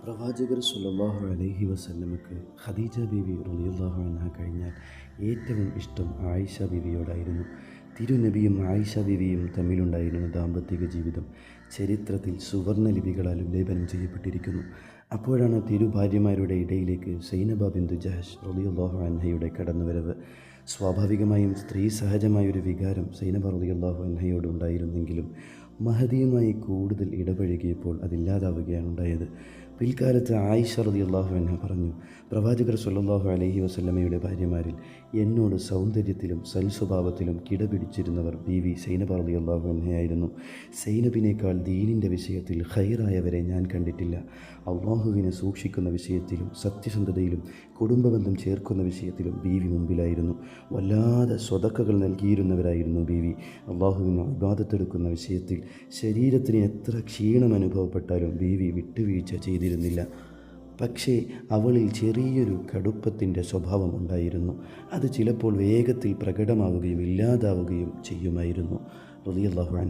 പ്രവാചകർ സ്വല്ലല്ലാഹു അലൈഹി വസല്ലമക്ക് ഖദീജ ബീവി റളിയല്ലാഹു അൻഹ കഴിഞ്ഞാൽ ഏറ്റവും ഇഷ്ടം ആയിഷ ബീവിയോടായിരുന്നു. തിരുനബിയും ആയിഷ ബീവിയും തമ്മിലുണ്ടായിരുന്ന ദാമ്പത്തിക ജീവിതം ചരിത്രത്തിൽ സുവർണ ലിപികളാൽ ഉല്ലേഖനം ചെയ്യപ്പെട്ടിരിക്കുന്നു. അപ്പോഴാണ് തിരുഭാര്യമാരുടെ ഇടയിലേക്ക് സൈനബ ബിന്തു ജഹഷ് റളിയല്ലാഹു അൻഹയുടെ കടന്നുവരവ്. സ്വാഭാവികമായും സ്ത്രീ സഹജമായൊരു വികാരം സൈനബ റളിയല്ലാഹു അൻഹയോട് ഉണ്ടായിരുന്നെങ്കിലും മഹദിയുമായി കൂടുതൽ ഇടപഴകിയപ്പോൾ അതില്ലാതാവുകയാണ് ഉണ്ടായത്. പിൽക്കാലത്ത് ആയിഷ റളിയല്ലാഹു അൻഹ പറഞ്ഞു, പ്രവാചകർ സ്വല്ലല്ലാഹു അലൈഹി വസല്ലമയുടെ ഭാര്യമാരിൽ എന്നോട് സൗന്ദര്യത്തിലും സൽസ്വഭാവത്തിലും കിടപിടിച്ചിരുന്നവർ ബീവി സൈനബ റളിയല്ലാഹു അൻഹയായിരുന്നു. സൈനബിനേക്കാൾ ദീനിൻ്റെ വിഷയത്തിൽ ഖൈറായവരെ ഞാൻ കണ്ടിട്ടില്ല. അള്ളാഹുവിനെ സൂക്ഷിക്കുന്ന വിഷയത്തിലും സത്യസന്ധതയിലും കുടുംബബന്ധം ചേർക്കുന്ന വിഷയത്തിലും ബീവി മുമ്പിലായിരുന്നു. വല്ലാതെ സ്വതക്കകൾ നൽകിയിരുന്നവരായിരുന്നു ബീവി. അള്ളാഹുവിന് ഇബാദത്തെടുക്കുന്ന വിഷയത്തിൽ ശരീരത്തിന് എത്ര ക്ഷീണം അനുഭവപ്പെട്ടാലും ബീവി വിട്ടുവീഴ്ച ചെയ്തിരുന്നില്ല. പക്ഷേ അവളിൽ ചെറിയൊരു കടുപ്പത്തിൻ്റെ സ്വഭാവം ഉണ്ടായിരുന്നു. അത് ചിലപ്പോൾ വേഗത്തിൽ പ്രകടമാവുകയും ഇല്ലാതാവുകയും ചെയ്യുമായിരുന്നു. റളിയല്ലാഹു അൻഹ